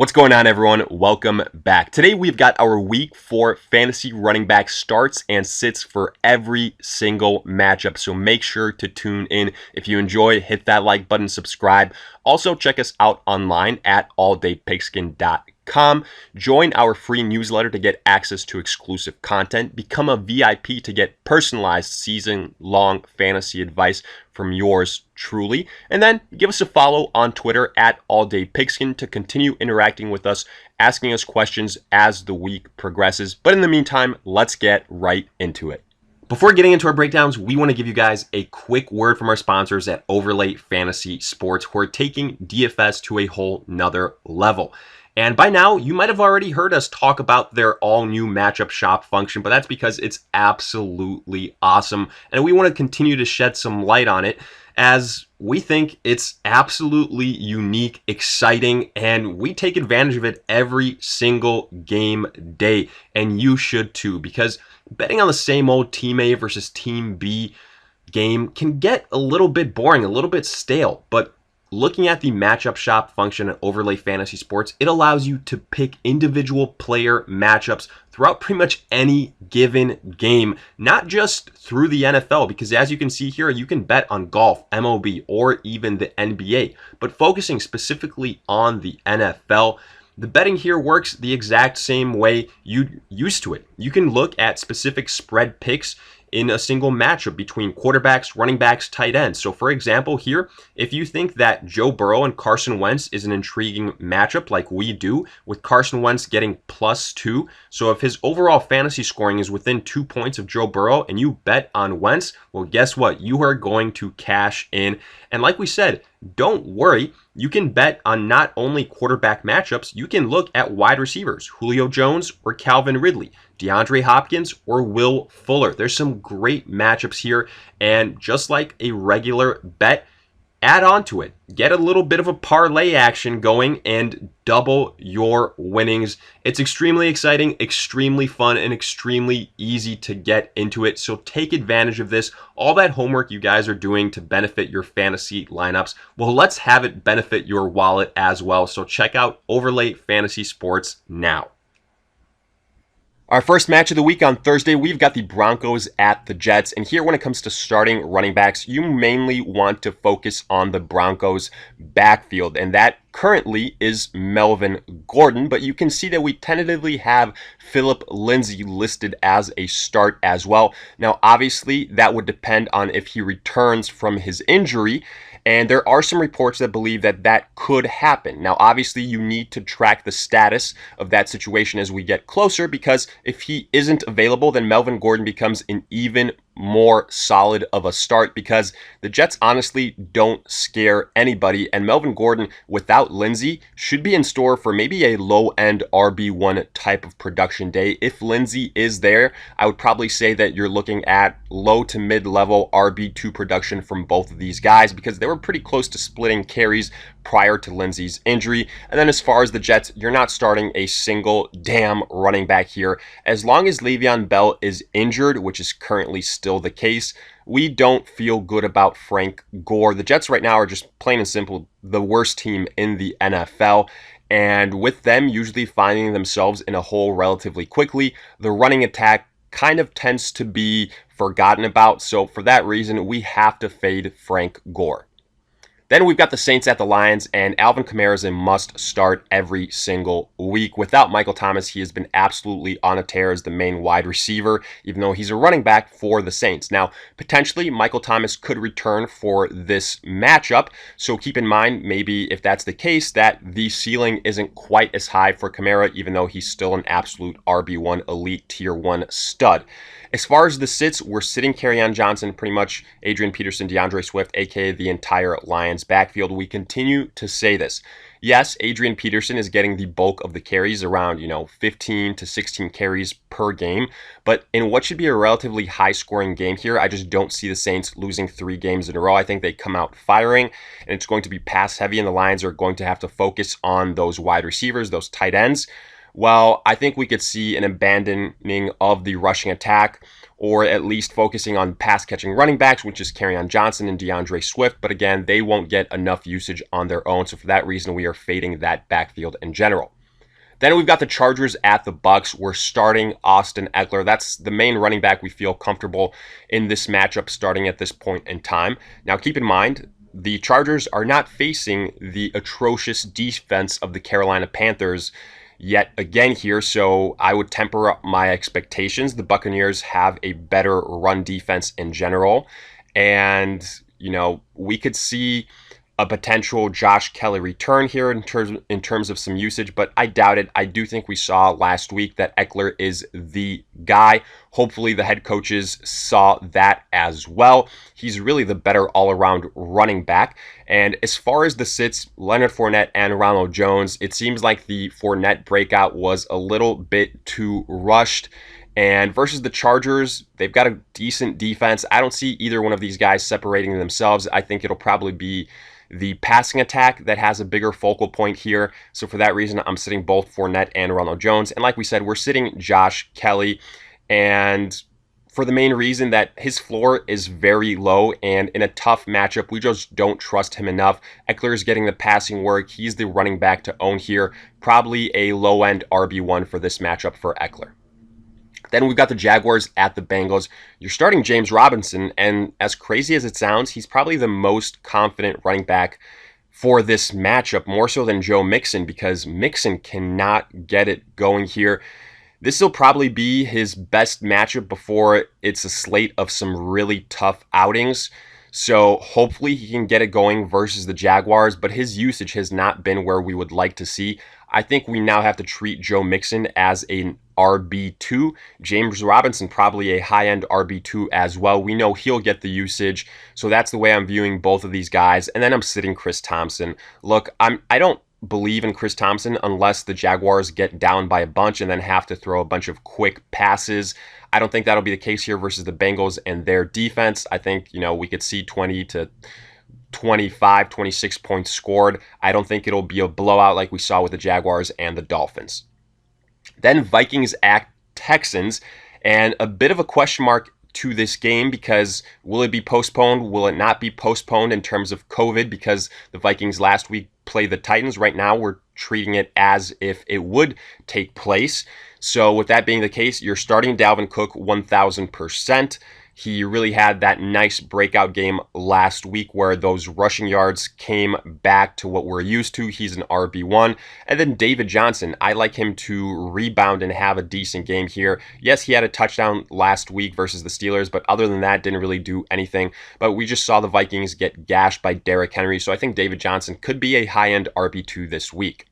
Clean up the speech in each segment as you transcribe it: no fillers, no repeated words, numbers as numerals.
What's going on, everyone? Welcome back. Today we've got our week 4 fantasy running back starts and sits for every single matchup. So make sure to tune in. If you enjoy, hit that like button, subscribe. Also check us out online at alldaypigskin.com. Join our free newsletter to get access to exclusive content. Become a VIP to get personalized season-long fantasy advice from yours truly. And then give us a follow on Twitter at alldaypigskin to continue interacting with us, asking us questions as the week progresses. But in the meantime, let's get right into it. Before getting into our breakdowns, we want to give you guys a quick word from our sponsors at Overlay Fantasy Sports, who are taking DFS to a whole nother level. And by now, you might have already heard us talk about their all-new matchup shop function, but that's because it's absolutely awesome. And we want to continue to shed some light on it, as we think it's absolutely unique, exciting, and we take advantage of it every single game day. And you should too, because betting on the same old Team A versus Team B game can get a little bit boring, a little bit stale. But looking at the matchup shop function at Overlay Fantasy Sports, it allows you to pick individual player matchups throughout pretty much any given game, not just through the NFL, because as you can see here, you can bet on golf, MLB, or even the NBA, but focusing specifically on the NFL. The betting here works the exact same way you used to it. You can look at specific spread picks in a single matchup between quarterbacks, running backs, tight ends. So for example here, if you think that Joe Burrow and Carson Wentz is an intriguing matchup like we do, with Carson Wentz getting +2, so if his overall fantasy scoring is within 2 points of Joe Burrow and you bet on Wentz, well, guess what? You are going to cash in. And like we said, don't worry, you can bet on not only quarterback matchups, you can look at wide receivers, Julio Jones or Calvin Ridley, DeAndre Hopkins or Will Fuller. There's some great matchups here, and just like a regular bet, add on to it. Get a little bit of a parlay action going and double your winnings. It's extremely exciting, extremely fun, and extremely easy to get into it. So take advantage of this. All that homework you guys are doing to benefit your fantasy lineups, well, let's have it benefit your wallet as well. So check out Overlay Fantasy Sports now. Our first match of the week on Thursday, we've got the Broncos at the Jets. And here, when it comes to starting running backs, you mainly want to focus on the Broncos backfield. And that currently is Melvin Gordon, but you can see that we tentatively have Phillip Lindsay listed as a start as well. Now, obviously, that would depend on if he returns from his injury. And there are some reports that believe that that could happen. Now, obviously, you need to track the status of that situation as we get closer, because if he isn't available, then Melvin Gordon becomes an even more solid of a start, because the Jets honestly don't scare anybody, and Melvin Gordon without Lindsay should be in store for maybe a low-end RB1 type of production day. If Lindsay is there, I would probably say that you're looking at low to mid-level RB2 production from both of these guys, because they were pretty close to splitting carries prior to Lindsay's injury. And then as far as the Jets, you're not starting a single damn running back here. As long as Le'Veon Bell is injured, which is currently still the case, we don't feel good about Frank Gore. The Jets right now are just plain and simple the worst team in the NFL. And with them usually finding themselves in a hole relatively quickly, the running attack kind of tends to be forgotten about. So for that reason, we have to fade Frank Gore. Then we've got the Saints at the Lions, and Alvin Kamara is a must start every single week. Without Michael Thomas, he has been absolutely on a tear as the main wide receiver, even though he's a running back for the Saints. Now, potentially, Michael Thomas could return for this matchup, so keep in mind, maybe if that's the case, that the ceiling isn't quite as high for Kamara, even though he's still an absolute RB1 elite tier 1 stud. As far as the sits, we're sitting Kerryon Johnson, pretty much Adrian Peterson, DeAndre Swift, aka the entire Lions backfield. We continue to say this. Yes, Adrian Peterson is getting the bulk of the carries, around 15 to 16 carries per game, but in what should be a relatively high-scoring game here, I just don't see the Saints losing 3 games in a row. I think they come out firing, and it's going to be pass-heavy, and the Lions are going to have to focus on those wide receivers, those tight ends. Well, I think we could see an abandoning of the rushing attack, or at least focusing on pass-catching running backs, which is Kerryon Johnson and DeAndre Swift. But again, they won't get enough usage on their own. So for that reason, we are fading that backfield in general. Then we've got the Chargers at the Bucks. We're starting Austin Ekeler. That's the main running back we feel comfortable in this matchup starting at this point in time. Now, keep in mind, the Chargers are not facing the atrocious defense of the Carolina Panthers yet again here, so I would temper up my expectations. The Buccaneers have a better run defense in general, and, we could see a potential Josh Kelly return here in terms of some usage, but I doubt it. I do think we saw last week that Ekeler is the guy. Hopefully the head coaches saw that as well. He's really the better all-around running back. And as far as the sits, Leonard Fournette and Ronald Jones, it seems like the Fournette breakout was a little bit too rushed. And versus the Chargers, they've got a decent defense. I don't see either one of these guys separating themselves. I think it'll probably be the passing attack that has a bigger focal point here. So for that reason, I'm sitting both Fournette and Ronald Jones. And like we said, we're sitting Josh Kelly. And for the main reason that his floor is very low, and in a tough matchup, we just don't trust him enough. Ekeler is getting the passing work. He's the running back to own here. Probably a low-end RB1 for this matchup for Ekeler. Then we've got the Jaguars at the Bengals. You're starting James Robinson, and as crazy as it sounds, he's probably the most confident running back for this matchup, more so than Joe Mixon, because Mixon cannot get it going here. This will probably be his best matchup before it's a slate of some really tough outings. So hopefully he can get it going versus the Jaguars, but his usage has not been where we would like to see. I think we now have to treat Joe Mixon as an RB2. James Robinson probably a high-end RB2 as well. We know he'll get the usage, so that's the way I'm viewing both of these guys. And then I'm sitting Chris Thompson. Look, I don't believe in Chris Thompson unless the Jaguars get down by a bunch and then have to throw a bunch of quick passes. I don't think that'll be the case here versus the Bengals and their defense. I think, we could see 20 to 25, 26 points scored. I don't think it'll be a blowout like we saw with the Jaguars and the Dolphins. Then Vikings at Texans, and a bit of a question mark to this game because will it be postponed? Will it not be postponed in terms of COVID? Because the Vikings last week played the Titans. Right now, we're treating it as if it would take place. So with that being the case, you're starting Dalvin Cook 1,000%. He really had that nice breakout game last week where those rushing yards came back to what we're used to. He's an RB1. And then David Johnson, I like him to rebound and have a decent game here. Yes, he had a touchdown last week versus the Steelers, but other than that, didn't really do anything. But we just saw the Vikings get gashed by Derrick Henry, so I think David Johnson could be a high-end RB2 this week.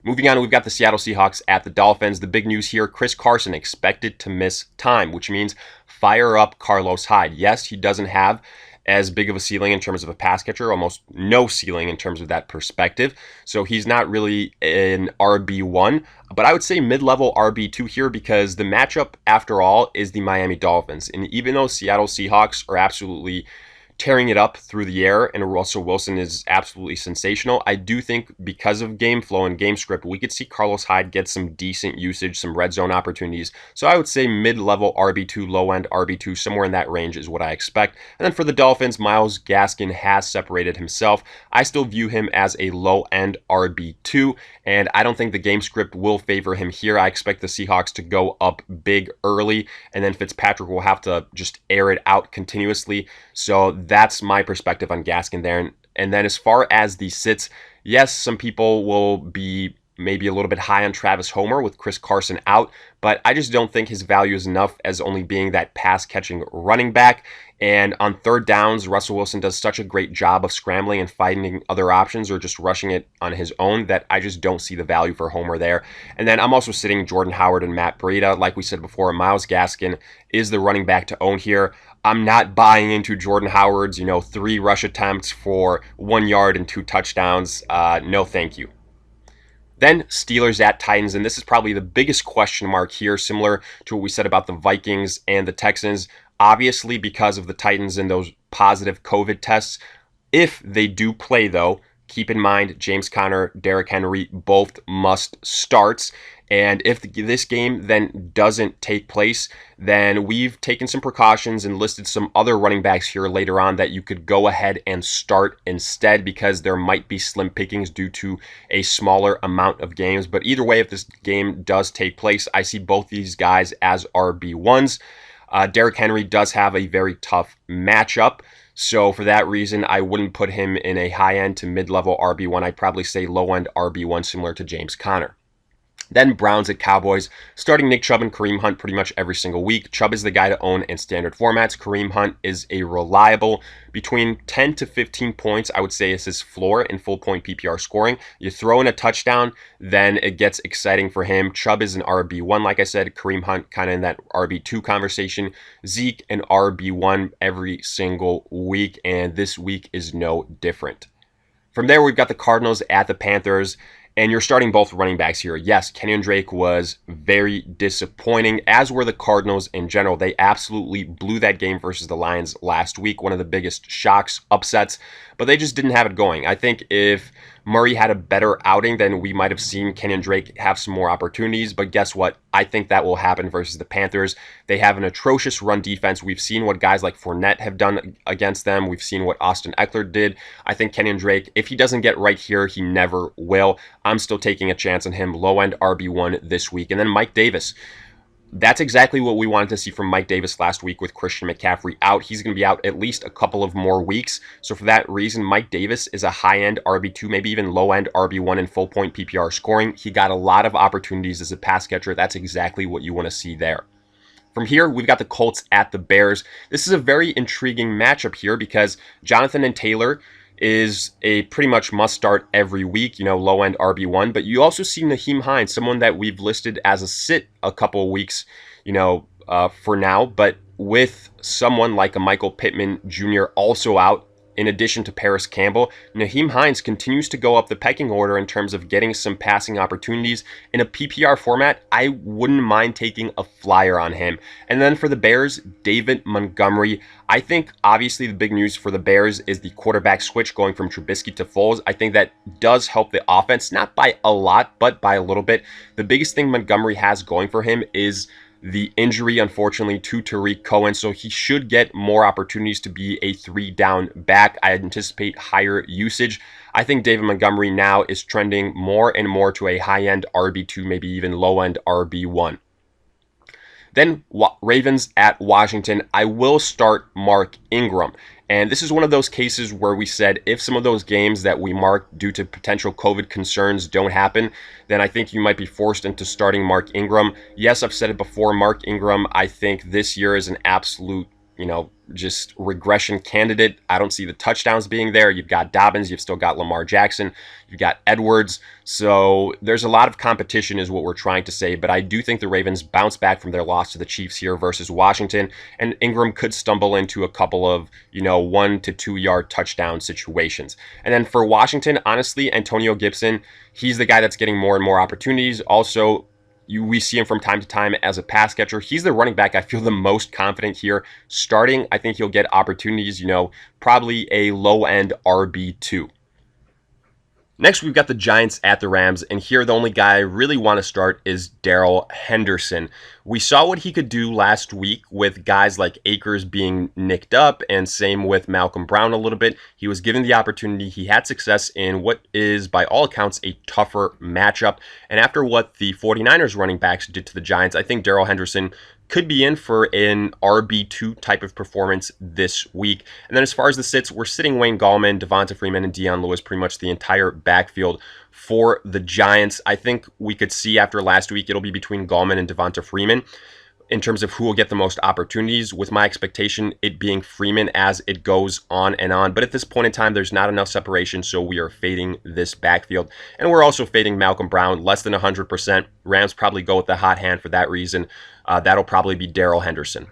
Moving on, we've got the Seattle Seahawks at the Dolphins. The big news here, Chris Carson expected to miss time, which means fire up Carlos Hyde. Yes, he doesn't have as big of a ceiling in terms of a pass catcher, almost no ceiling in terms of that perspective. So he's not really an RB1, but I would say mid-level RB2 here because the matchup, after all, is the Miami Dolphins. And even though Seattle Seahawks are absolutely tearing it up through the air, and Russell Wilson is absolutely sensational, I do think because of game flow and game script, we could see Carlos Hyde get some decent usage, some red zone opportunities. So I would say mid-level RB2, low-end RB2, somewhere in that range is what I expect. And then for the Dolphins, Myles Gaskin has separated himself. I still view him as a low-end RB2, and I don't think the game script will favor him here. I expect the Seahawks to go up big early, and then Fitzpatrick will have to just air it out continuously. So that's my perspective on Gaskin there. And then as far as the sits, yes, some people will be maybe a little bit high on Travis Homer with Chris Carson out, but I just don't think his value is enough as only being that pass-catching running back. And on third downs, Russell Wilson does such a great job of scrambling and finding other options or just rushing it on his own that I just don't see the value for Homer there. And then I'm also sitting Jordan Howard and Matt Breida. Like we said before, Myles Gaskin is the running back to own here. I'm not buying into Jordan Howard's, 3 rush attempts for 1 yard and 2 touchdowns. No, thank you. Then Steelers at Titans, and this is probably the biggest question mark here, similar to what we said about the Vikings and the Texans. Obviously, because of the Titans and those positive COVID tests, if they do play, though, keep in mind James Conner, Derrick Henry, both must starts. And if this game then doesn't take place, then we've taken some precautions and listed some other running backs here later on that you could go ahead and start instead, because there might be slim pickings due to a smaller amount of games. But either way, if this game does take place, I see both these guys as RB1s. Derrick Henry does have a very tough matchup. So for that reason, I wouldn't put him in a high-end to mid-level RB1. I'd probably say low-end RB1, similar to James Conner. Then Browns at Cowboys, starting Nick Chubb and Kareem Hunt pretty much every single week. Chubb is the guy to own in standard formats. Kareem Hunt is a reliable between 10 to 15 points, I would say, is his floor in full point PPR scoring. You throw in a touchdown, then it gets exciting for him. Chubb is an RB1, like I said. Kareem Hunt kind of in that RB2 conversation. Zeke an RB1 every single week, and this week is no different. From there, we've got the Cardinals at the Panthers. And you're starting both running backs here. Yes, Kenyon Drake was very disappointing, as were the Cardinals in general. They absolutely blew that game versus the Lions last week. One of the biggest shocks, upsets, but they just didn't have it going. I think if Murray had a better outing, then we might have seen Kenyon Drake have some more opportunities. But guess what? I think that will happen versus the Panthers. They have an atrocious run defense. We've seen what guys like Fournette have done against them. We've seen what Austin Eckler did. I think Kenyon Drake, if he doesn't get right here, he never will. I'm still taking a chance on him. Low-end RB1 this week. And then Mike Davis. That's exactly what we wanted to see from Mike Davis last week with Christian McCaffrey out. He's going to be out at least a couple of more weeks. So for that reason, Mike Davis is a high-end RB2, maybe even low-end RB1 in full-point PPR scoring. He got a lot of opportunities as a pass catcher. That's exactly what you want to see there. From here, we've got the Colts at the Bears. This is a very intriguing matchup here because Jonathan and Taylor is a pretty much must start every week, low-end RB1. But you also see Nyheim Hines, someone that we've listed as a sit a couple of weeks, for now. But with someone like a Michael Pittman Jr. also out, in addition to Paris Campbell, Nyheim Hines continues to go up the pecking order in terms of getting some passing opportunities. In a PPR format, I wouldn't mind taking a flyer on him. And then for the Bears, David Montgomery. I think, obviously, the big news for the Bears is the quarterback switch going from Trubisky to Foles. I think that does help the offense, not by a lot, but by a little bit. The biggest thing Montgomery has going for him is the injury, unfortunately, to Tariq Cohen, so he should get more opportunities to be a 3-down back. I anticipate higher usage. I think David Montgomery now is trending more and more to a high-end RB2, maybe even low-end RB1. Then Ravens at Washington. I will start Mark Ingram. And this is one of those cases where we said if some of those games that we marked due to potential COVID concerns don't happen, then I think you might be forced into starting Mark Ingram. Yes, I've said it before, Mark Ingram, I think this year is an absolute, just regression candidate. I don't see the touchdowns being there. You've got Dobbins, you've still got Lamar Jackson, you've got Edwards. So there's a lot of competition is what we're trying to say, but I do think the Ravens bounce back from their loss to the Chiefs here versus Washington, and Ingram could stumble into a couple of, 1 to 2 yard touchdown situations. And then for Washington, honestly, Antonio Gibson, he's the guy that's getting more and more opportunities. Also, we see him from time to time as a pass catcher. He's the running back I feel the most confident here. Starting, I think he'll get opportunities, probably a low-end RB2. Next, we've got the Giants at the Rams, and here the only guy I really want to start is Darrell Henderson. We saw what he could do last week with guys like Akers being nicked up, and same with Malcolm Brown a little bit. He was given the opportunity. He had success in what is, by all accounts, a tougher matchup. And after what the 49ers running backs did to the Giants, I think Darrell Henderson could be in for an RB2 type of performance this week. And then as far as the sits, we're sitting Wayne Gallman, Devonta Freeman, and Deion Lewis, pretty much the entire backfield for the Giants. I think we could see after last week, it'll be between Gallman and Devonta Freeman in terms of who will get the most opportunities, with my expectation it being Freeman as it goes on and on. But at this point in time, there's not enough separation, so we are fading this backfield. And we're also fading Malcolm Brown, less than 100%. Rams probably go with the hot hand for that reason. That'll probably be Darrell Henderson.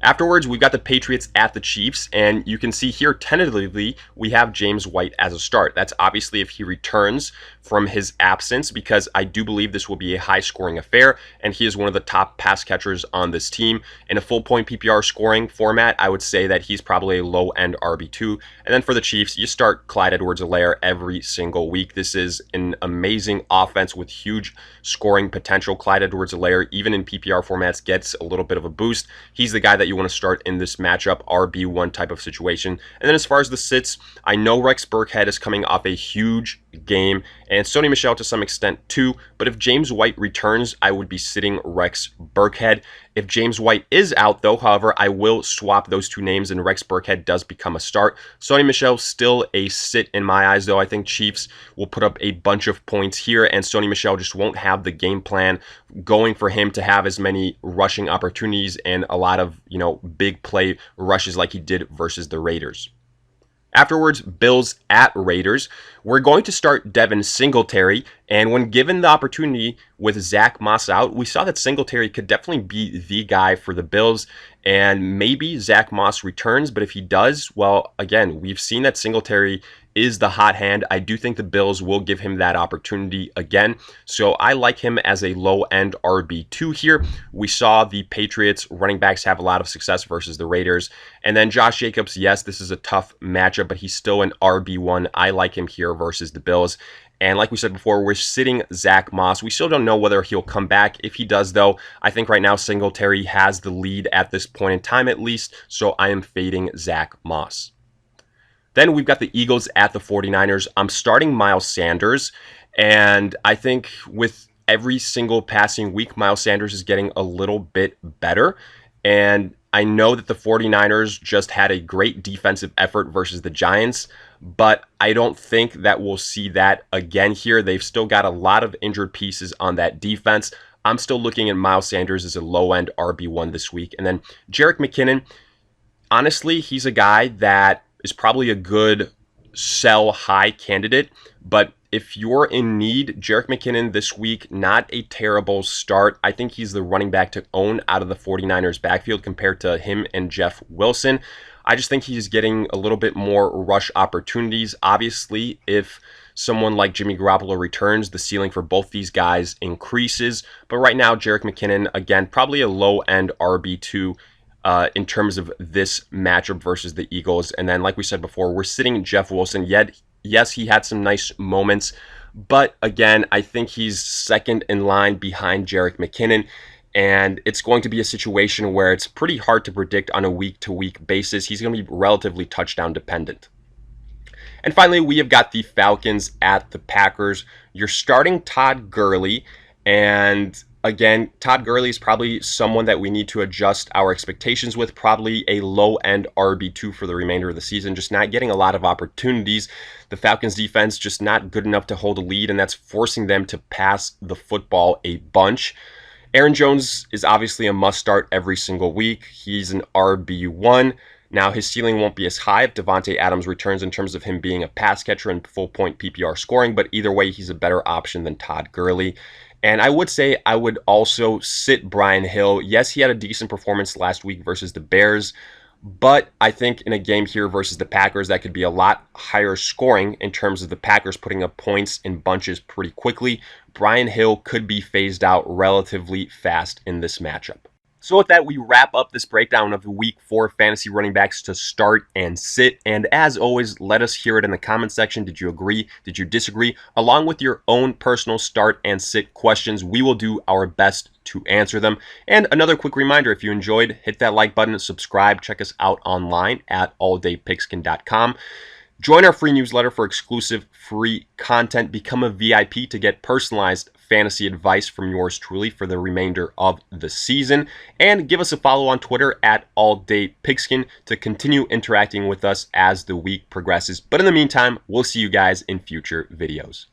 Afterwards, we've got the Patriots at the Chiefs, and you can see here tentatively we have James White as a start. That's obviously if he returns from his absence, because I do believe this will be a high-scoring affair, and he is one of the top pass catchers on this team. In a full-point PPR scoring format, I would say that he's probably a low-end RB2. And then for the Chiefs, you start Clyde Edwards-Helaire every single week. This is an amazing offense with huge scoring potential. Clyde Edwards-Helaire, even in PPR formats, gets a little bit of a boost. He's the guy that you want to start in this matchup, RB1 type of situation. And then as far as the sits, I know Rex Burkhead is coming off a huge game, and Sony Michel to some extent too, but if James White returns, I would be sitting Rex Burkhead. If James White is out though, however, I will swap those two names and Rex Burkhead does become a start. Sony Michel still a sit in my eyes though. I think Chiefs will put up a bunch of points here, and Sony Michel just won't have the game plan going for him to have as many rushing opportunities and a lot of, big play rushes like he did versus the Raiders. Afterwards, Bills at Raiders. We're going to start Devin Singletary, and when given the opportunity with Zach Moss out, we saw that Singletary could definitely be the guy for the Bills, and maybe Zach Moss returns, but if he does, well, again, we've seen that Singletary is the hot hand. I do think the Bills will give him that opportunity again, so I like him as a low-end RB2 here. We saw the Patriots running backs have a lot of success versus the Raiders, and then Josh Jacobs, yes, this is a tough matchup, but he's still an RB1. I like him here versus the Bills. And like we said before, we're sitting Zach Moss. We still don't know whether he'll come back. If he does, though, I think right now Singletary has the lead at this point in time at least, so I am fading Zach Moss. Then we've got the Eagles at the 49ers. I'm starting Miles Sanders, and I think with every single passing week, Miles Sanders is getting a little bit better. And I know that the 49ers just had a great defensive effort versus the Giants, but I don't think that we'll see that again here. They've still got a lot of injured pieces on that defense. I'm still looking at Miles Sanders as a low-end RB1 this week. And then Jerick McKinnon, honestly, he's a guy that is probably a good sell high candidate, but if you're in need, Jerick McKinnon this week, not a terrible start. I think he's the running back to own out of the 49ers backfield compared to him and Jeff Wilson. I just think he's getting a little bit more rush opportunities. Obviously, if someone like Jimmy Garoppolo returns, the ceiling for both these guys increases. But right now, Jerick McKinnon, again, probably a low-end RB2 in terms of this matchup versus the Eagles. And then, like we said before, we're sitting Jeff Wilson. Yet, yes, he had some nice moments. But again, I think he's second in line behind Jerick McKinnon. And it's going to be a situation where it's pretty hard to predict on a week-to-week basis. He's going to be relatively touchdown dependent. And finally, we have got the Falcons at the Packers. You're starting Todd Gurley, and again, Todd Gurley is probably someone that we need to adjust our expectations with, probably a low-end RB2 for the remainder of the season, just not getting a lot of opportunities. The Falcons defense just not good enough to hold a lead, and that's forcing them to pass the football a bunch. Aaron Jones is obviously a must-start every single week. He's an RB1. Now, his ceiling won't be as high if Devontae Adams returns in terms of him being a pass catcher and full-point PPR scoring, but either way, he's a better option than Todd Gurley. And I would say I would also sit Brian Hill. Yes, he had a decent performance last week versus the Bears, but I think in a game here versus the Packers, that could be a lot higher scoring in terms of the Packers putting up points in bunches pretty quickly. Brian Hill could be phased out relatively fast in this matchup. So with that, we wrap up this breakdown of the Week 4 fantasy running backs to start and sit. And as always, let us hear it in the comment section. Did you agree? Did you disagree? Along with your own personal start and sit questions, we will do our best to answer them. And another quick reminder, if you enjoyed, hit that like button and subscribe. Check us out online at alldaypigskin.com. Join our free newsletter for exclusive free content. Become a VIP to get personalized fantasy advice from yours truly for the remainder of the season. And give us a follow on Twitter at alldaypigskin to continue interacting with us as the week progresses. But in the meantime, we'll see you guys in future videos.